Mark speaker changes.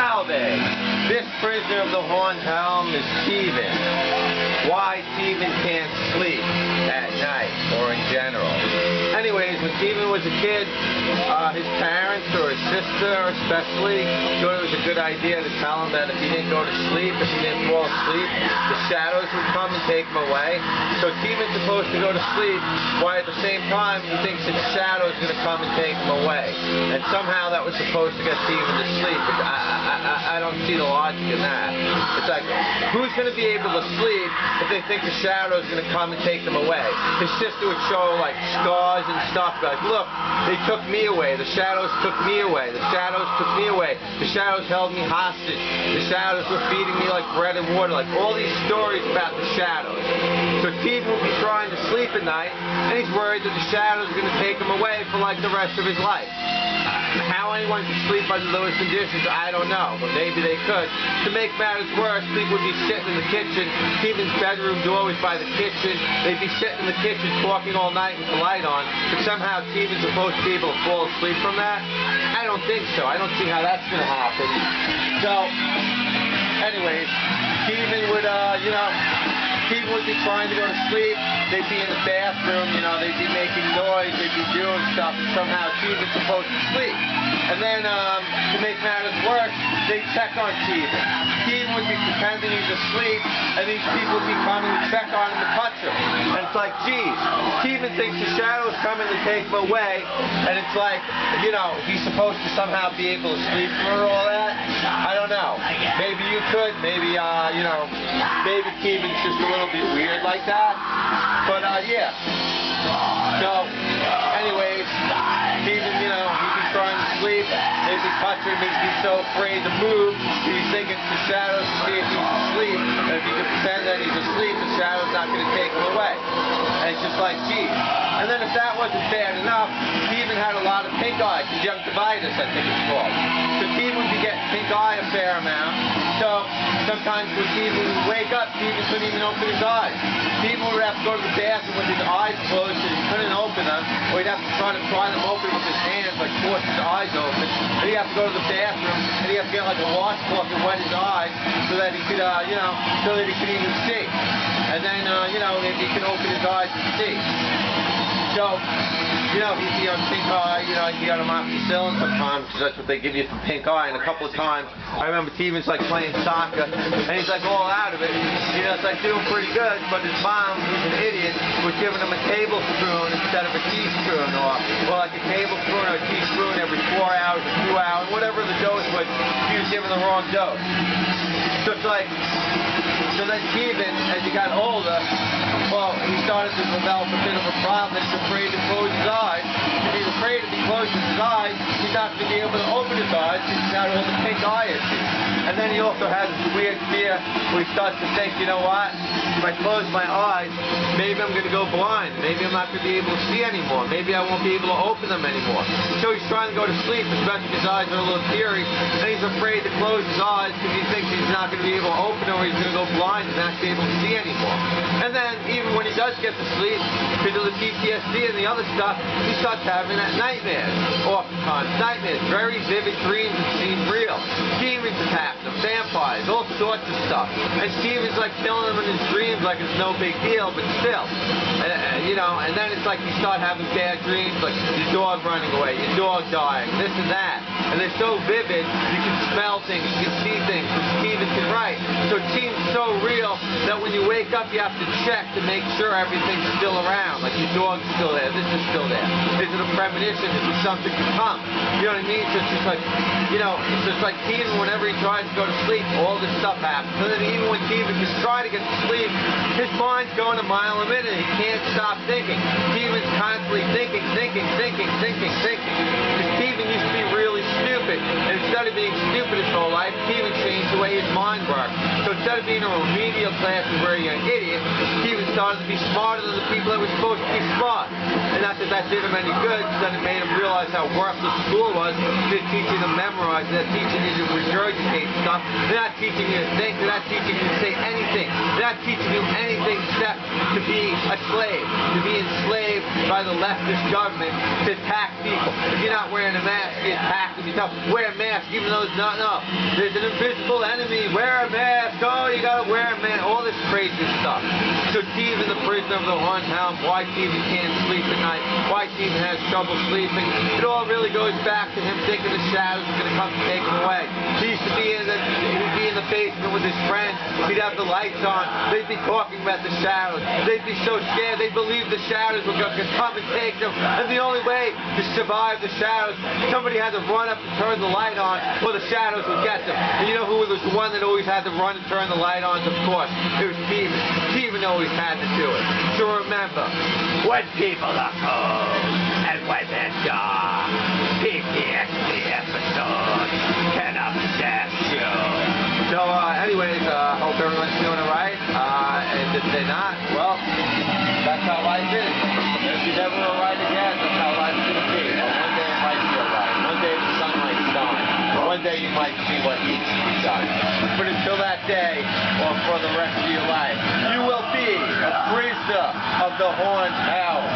Speaker 1: Lullaby. This prisoner of the horned Helm is Teven. Why Teven can't sleep at night or in general. Anyways, when Teven was a kid, his parents or his sister especially thought it was a good idea to tell him that if he didn't go to sleep, if he didn't fall asleep, the shadows would come and take him away. So Teven's supposed to go to sleep, while at the same time he thinks that the shadow is going to come and take him away. And somehow that was supposed to get Teven to sleep. I don't see the logic in that. It's like, who's going to be able to sleep if they think the shadow is going to come and take them away? His sister would show like scars and stuff, like, look, they took me away, the shadows took me away, the shadows took me away, the shadows held me hostage, the shadows were feeding me like bread and water, like all these stories about the shadows. So Teven will be trying to sleep at night, and he's worried that the shadows are going to take him away for like the rest of his life. How anyone could sleep under those conditions, I don't know, but maybe they could. To make matters worse, people would be sitting in the kitchen. Teven's bedroom door was by the kitchen. They'd be sitting in the kitchen talking all night with the light on, but somehow Teven's supposed to be able to fall asleep from that? I don't think so. I don't see how that's going to happen. So, anyways, Teven would, Teven would be trying to go to sleep. They'd be in the bathroom, they'd be making noise, they'd be doing stuff, and somehow Teven's supposed to sleep. And then, to make matters worse, they'd check on Teven. Teven would be pretending he's asleep, and these people would be coming to check on him to touch him. And it's like, geez, Teven thinks the shadow's coming to take him away, and it's like, he's supposed to somehow be able to sleep through all that. I don't know. Maybe you could, maybe, maybe Teven's just a little bit weird like that. But, yeah. So, anyways, Teven, he'd be trying to sleep. They'd be touching him. He'd be so afraid to move. He'd be thinking to the shadows to see if he's asleep. And if he could pretend that he's asleep, the shadow's not going to take him away. And it's just like, geez. And then if that wasn't bad enough, Teven had a lot of pink eye, conjunctivitis, I think it's called. So Teven would be getting pink eye a fair amount. So sometimes when Teven would wake up, Teven couldn't even open his eyes. Teven would have to go to the bathroom with his eyes closed so he couldn't open them, or he'd have to try them open with his hands, like force his eyes open. And he'd have to go to the bathroom, and he'd have to get like a washcloth and wet his eyes so that he could, so that he could even see. And then, he could open his eyes and see. So, he'd be on pink eye, he'd be on amoxicillin sometimes, because that's what they give you for pink eye. And a couple of times, I remember Teven's like playing Saga, and he's like all out of it. It's like doing pretty good, but his mom, who's an idiot, was giving him a tablespoon instead of a teaspoon, or like a tablespoon or a teaspoon every 4 hours or 2 hours, whatever the dose was, he was giving the wrong dose. So it's like, so then Teven, as he got older, well, he started to develop a bit of a problem. He's afraid to close his eyes. If he's afraid if he closes his eyes, he's not going to be able to open his eyes because he's got all the pink eye issues. And then he also has this weird fear where he starts to think, you know what, if I close my eyes, maybe I'm going to go blind. Maybe I'm not going to be able to see anymore. Maybe I won't be able to open them anymore. So he's trying to go to sleep, especially if his eyes are a little teary, and he's afraid to close his eyes because he thinks he's not going to be able to open them, or he's going to go blind and not be able to see anymore. And then even when he does get to sleep, because of the PTSD and the other stuff, he starts having nightmares. Oftentimes, nightmares, very vivid dreams that seem real. Demons attack him, vampires, all sorts of stuff. And Teven's like killing him in his dreams like it's no big deal, but still. And then it's like you start having bad dreams, like your dog running away, your dog dying, this and that. And they're so vivid, you can smell things, you can see things, which Teven can write. So it seems so real that when you wake up, you have to check to make sure everything's still around. Like your dog's still there, this is still there. Is it a premonition? Is it something to come? You know what I mean? So it's just like, it's just like Teven, whenever he tries to go to sleep, all this stuff happens. And then even when Teven is trying to get to sleep, his mind's going a mile a minute. He can't stop thinking. Teven's constantly thinking. Because Teven used to be really stupid. And instead of being stupid his whole life, Teven changed the way his mind worked. So instead of being in a remedial class where you're an idiot, Teven started to be smarter than the people that were supposed to be smart. And not that did him any good, because then it made him realize how worthless school was. They're teaching him to memorize, they're teaching you to regurgitate stuff. They're not teaching you to think, they're not teaching you to say anything. They're not teaching you anything except to be a slave, to be enslaved by the leftist government, to attack people. If you're not wearing a mask, you attack them. You tell them, wear a mask, even though no, There's an invisible enemy. Wear a mask. Oh, you gotta wear a mask. All this crazy stuff. So Teven, the prisoner of the Horned Helm, why Teven can't sleep at night, why Teven has trouble sleeping, it all really goes back to him thinking the shadows are going to come to take him away. He used to be in the basement with his friends. He'd have the lights on. They'd be talking about the shadows. They'd be so scared. They believed the shadows were going to come and take them. And the only way to survive the shadows, somebody had to run up and turn the light on, or the shadows would get them. And you know who was the one that always had to run and turn the light on? Of course, it was Teven. Teven always had to do it. So remember, when people are cold and when they're dark, PTSD episodes can upset you. So anyways, hope everyone's doing alright. And if they're not, well, that's how life is. If you never alright again, that's how life's going to be. One day it might be alright. One day the sun might shine. One day you might see what needs to be done. But until that day, or for the rest of your life, you will be a prisoner of the Horned Helm.